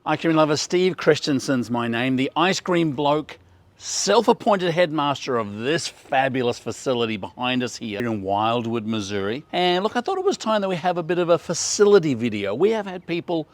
Ice cream lover, Steve Christensen's my name, the ice cream bloke, self-appointed headmaster of this fabulous facility behind us here in Wildwood, Missouri. And look, I thought it was time that we have a bit of a facility video. We have had people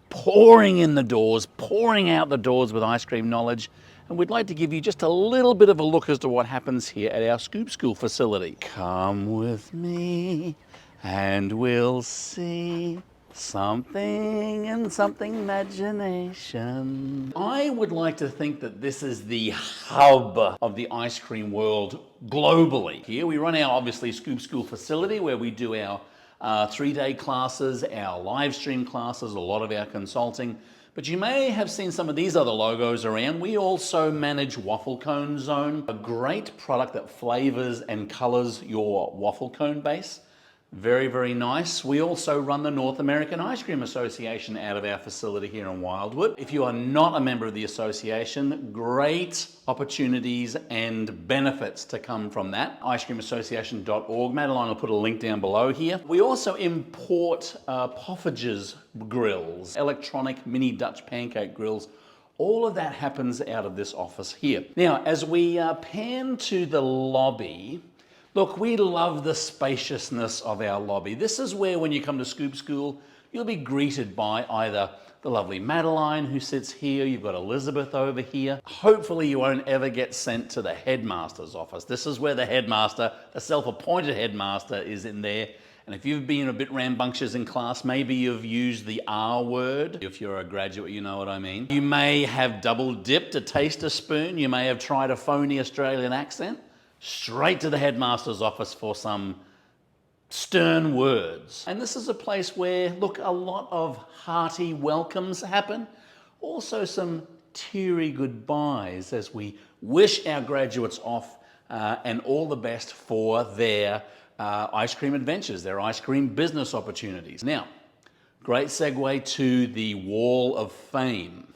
pouring in the doors, pouring out the doors with ice cream knowledge, and we'd like to give you just a little bit of a look as to what happens here at our Scoop School facility. Come with me and we'll see something and something imagination. I would like to think that this is the hub of the ice cream world globally. Here we run our obviously Scoop School facility where we do our 3-day classes, our live stream classes, a lot of our consulting. But you may have seen some of these other logos around. We also manage Waffle Cone Zone, a great product that flavors and colors your waffle cone base. Very, very nice. We also run the North American Ice Cream Association out of our facility here in Wildwood. If you are not a member of the association, great opportunities and benefits to come from that. icecreamassociation.org. Madeline will put a link down below here. We also import Poffertjes grills, electronic mini Dutch pancake grills. All of that happens out of this office here. Now, as we pan to the lobby, look, we love the spaciousness of our lobby. This is where, when you come to Scoop School, you'll be greeted by either the lovely Madeline who sits here, you've got Elizabeth over here. Hopefully you won't ever get sent to the headmaster's office. This is where the headmaster, the self-appointed headmaster, is in there. And if you've been a bit rambunctious in class, maybe you've used the R word. If you're a graduate, you know what I mean. You may have double dipped a taster spoon. You may have tried a phony Australian accent. Straight to the headmaster's office for some stern words. And this is a place where, look, a lot of hearty welcomes happen. Also some teary goodbyes as we wish our graduates off and all the best for their ice cream adventures, their ice cream business opportunities. Now, great segue to the Wall of Fame.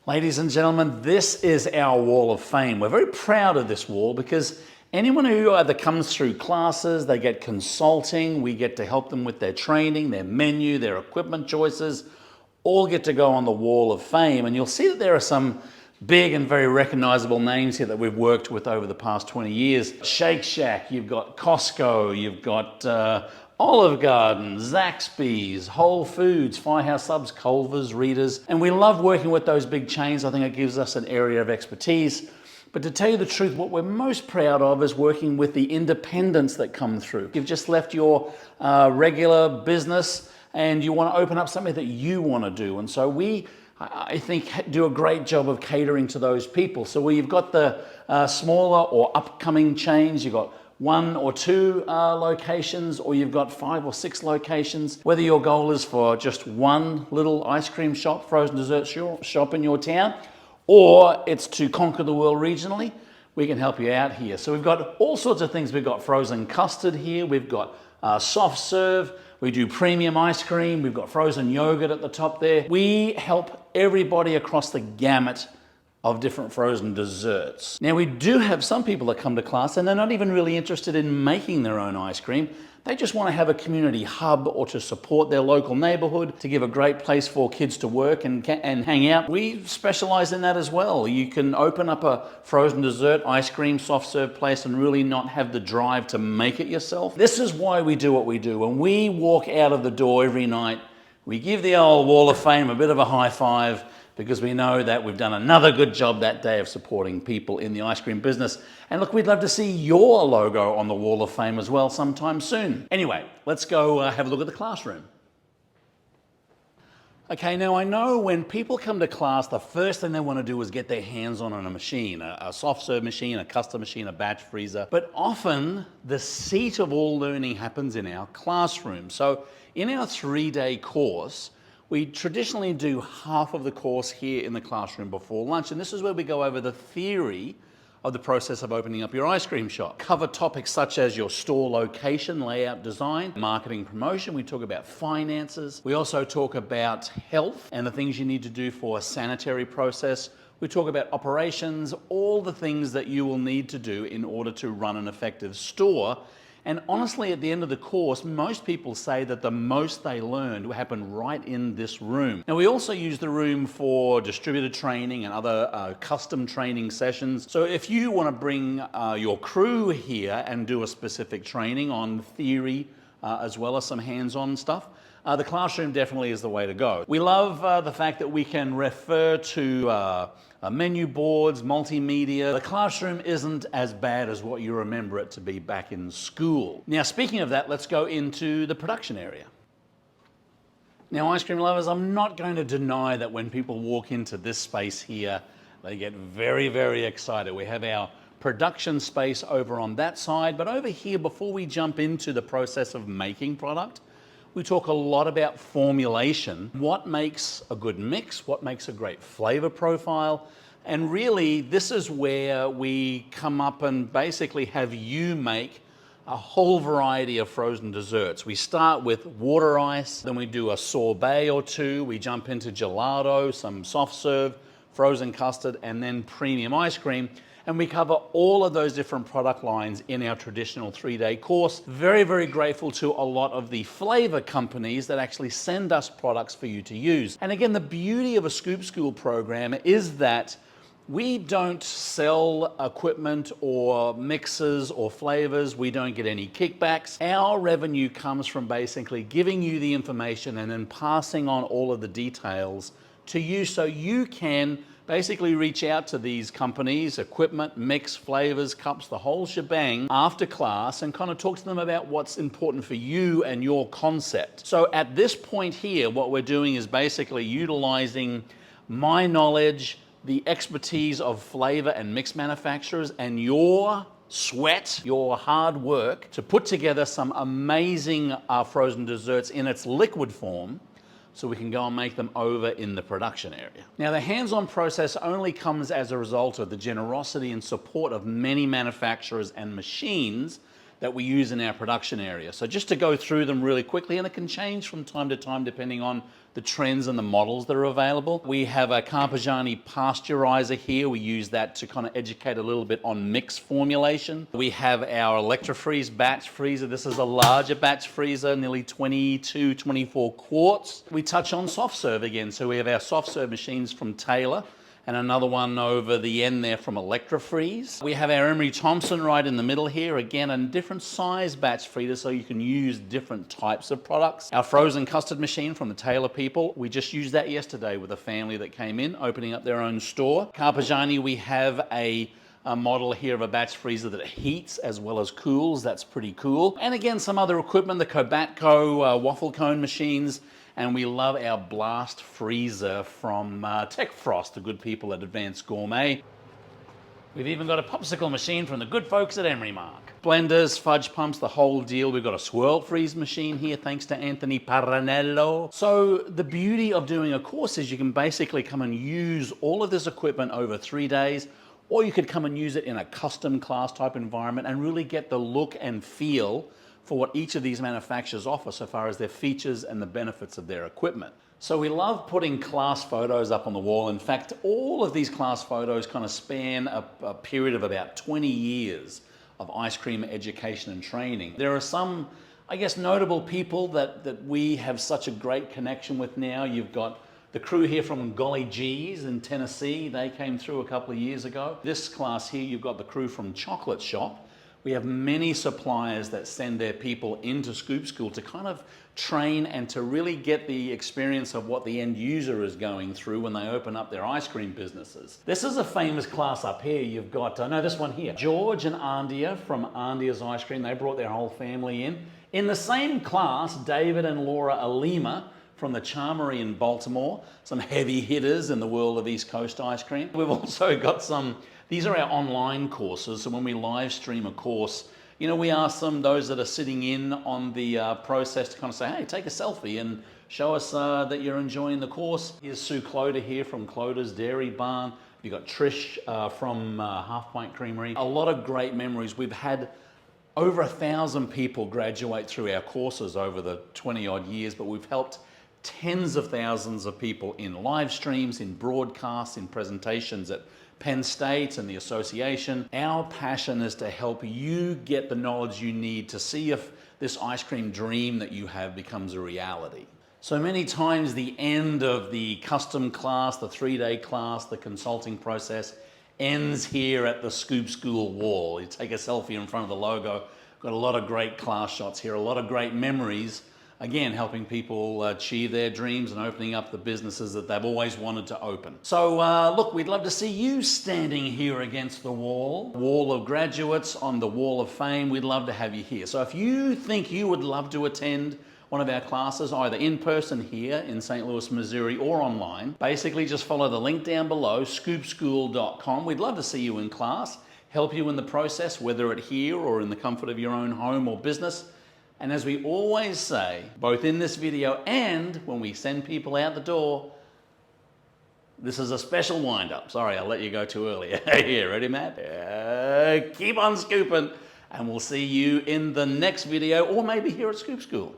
Ladies and gentlemen, this is our Wall of Fame. We're very proud of this wall because anyone who either comes through classes, they get consulting, we get to help them with their training, their menu, their equipment choices, all get to go on the Wall of Fame. And you'll see that there are some big and very recognizable names here that we've worked with over the past 20 years. Shake Shack, you've got Costco, you've got Olive Garden, Zaxby's, Whole Foods, Firehouse Subs, Culver's, Readers. And we love working with those big chains. I think it gives us an area of expertise. But to tell you the truth, what we're most proud of is working with the independents that come through. You've just left your regular business and you want to open up something that you want to do. And so we, I think, do a great job of catering to those people. So where you've got the smaller or upcoming chains, you've got 1 or 2 locations, or you've got 5 or 6 locations. Whether your goal is for just one little ice cream shop, frozen dessert shop in your town, or it's to conquer the world regionally, we can help you out here. So we've got all sorts of things. We've got frozen custard here. We've got soft serve. We do premium ice cream. We've got frozen yogurt at the top there. We help everybody across the gamut of different frozen desserts. Now, we do have some people that come to class and they're not even really interested in making their own ice cream. They just want to have a community hub or to support their local neighborhood, to give a great place for kids to work and hang out. We specialize in that as well. You can open up a frozen dessert, ice cream, soft serve place and really not have the drive to make it yourself. This is why we do what we do. When we walk out of the door every night, we give the old Wall of Fame a bit of a high five, because we know that we've done another good job that day of supporting people in the ice cream business. And look, we'd love to see your logo on the Wall of Fame as well sometime soon. Anyway, let's go have a look at the classroom. Okay, now I know when people come to class, the first thing they want to do is get their hands on a machine, a soft serve machine, a custom machine, a batch freezer. But often the seat of all learning happens in our classroom. So in our 3-day course, we traditionally do half of the course here in the classroom before lunch, and this is where we go over the theory of the process of opening up your ice cream shop. Cover topics such as your store location, layout, design, marketing, promotion. We talk about finances. We also talk about health and the things you need to do for a sanitary process. We talk about operations, all the things that you will need to do in order to run an effective store. And honestly, at the end of the course, most people say that the most they learned happened right in this room. Now, we also use the room for distributed training and other custom training sessions. So if you want to bring your crew here and do a specific training on theory, as well as some hands-on stuff, the classroom definitely is the way to go. We love the fact that we can refer to menu boards, multimedia. The classroom isn't as bad as what you remember it to be back in school. Now, speaking of that, let's go into the production area. Now, ice cream lovers, I'm not going to deny that when people walk into this space here, they get very, very excited. We have our production space over on that side, but over here, before we jump into the process of making product, we talk a lot about formulation, what makes a good mix, what makes a great flavor profile, and really this is where we come up and basically have you make a whole variety of frozen desserts. We start with water ice, then we do a sorbet or two, we jump into gelato, some soft serve, frozen custard, and then premium ice cream. And we cover all of those different product lines in our traditional 3-day course. Very, very grateful to a lot of the flavor companies that actually send us products for you to use. And again, the beauty of a Scoop School program is that we don't sell equipment or mixes or flavors. We don't get any kickbacks. Our revenue comes from basically giving you the information and then passing on all of the details to you so you can basically reach out to these companies, equipment, mix, flavors, cups, the whole shebang after class and kind of talk to them about what's important for you and your concept. So at this point here, what we're doing is basically utilizing my knowledge, the expertise of flavor and mix manufacturers, and your sweat, your hard work to put together some amazing frozen desserts in its liquid form, so we can go and make them over in the production area. Now, the hands-on process only comes as a result of the generosity and support of many manufacturers and machines that we use in our production area. So just to go through them really quickly, and it can change from time to time depending on the trends and the models that are available. We have a Carpigiani pasteurizer here. We use that to kind of educate a little bit on mix formulation. We have our ElectroFreeze batch freezer. This is a larger batch freezer, nearly 22, 24 quarts. We touch on soft serve again. So we have our soft serve machines from Taylor, and another one over the end there from ElectroFreeze. We have our Emery Thompson right in the middle here. Again, a different size batch freezer so you can use different types of products. Our frozen custard machine from the Taylor people. We just used that yesterday with a family that came in, opening up their own store. Carpigiani, we have a model here of a batch freezer that heats as well as cools. That's pretty cool. And again, some other equipment, the Cobatco waffle cone machines. And we love our blast freezer from Tech Frost, the good people at Advanced Gourmet. We've even got a popsicle machine from the good folks at Emery Mark. Blenders, fudge pumps, the whole deal. We've got a swirl freeze machine here, thanks to Anthony Paranello. So the beauty of doing a course is you can basically come and use all of this equipment over 3 days, or you could come and use it in a custom class type environment and really get the look and feel for what each of these manufacturers offer so far as their features and the benefits of their equipment. So we love putting class photos up on the wall. In fact, all of these class photos kind of span a period of about 20 years of ice cream education and training. There are some, I guess, notable people that we have such a great connection with now. You've got the crew here from Golly G's in Tennessee. They came through a couple of years ago. This class here, you've got the crew from Chocolate Shop. We have many suppliers that send their people into Scoop School to kind of train and to really get the experience of what the end user is going through when they open up their ice cream businesses. This is a famous class up here. You've got, no, this one here. George and Andia from Andia's Ice Cream. They brought their whole family in. In the same class, David and Laura Alima from the Charmery in Baltimore. Some heavy hitters in the world of East Coast ice cream. We've also got some. These are our online courses, so when we live stream a course, you know, we ask them, those that are sitting in on the process, to kind of say, hey, take a selfie and show us that you're enjoying the course. Here's Sue Cloder here from Cloder's Dairy Barn. You've got Trish from Half Pint Creamery. A lot of great memories. We've had over 1,000 people graduate through our courses over the 20 odd years, but we've helped tens of thousands of people in live streams, in broadcasts, in presentations at Penn State and the association. Our passion is to help you get the knowledge you need to see if this ice cream dream that you have becomes a reality. So many times the end of the custom class, the 3-day class, the consulting process ends here at the Scoop School wall. You take a selfie in front of the logo. Got a lot of great class shots here, a lot of great memories. Again, helping people achieve their dreams and opening up the businesses that they've always wanted to open. So look, we'd love to see you standing here against the wall of graduates on the wall of fame. We'd love to have you here. So if you think you would love to attend one of our classes, either in person here in St. Louis, Missouri, or online, basically just follow the link down below, scoopschool.com. We'd love to see you in class, help you in the process, whether at here or in the comfort of your own home or business. And as we always say, both in this video and when we send people out the door, this is a special wind-up. Sorry, I'll let you go too early. Here, ready, Matt? Keep on scooping, and we'll see you in the next video, or maybe here at Scoop School.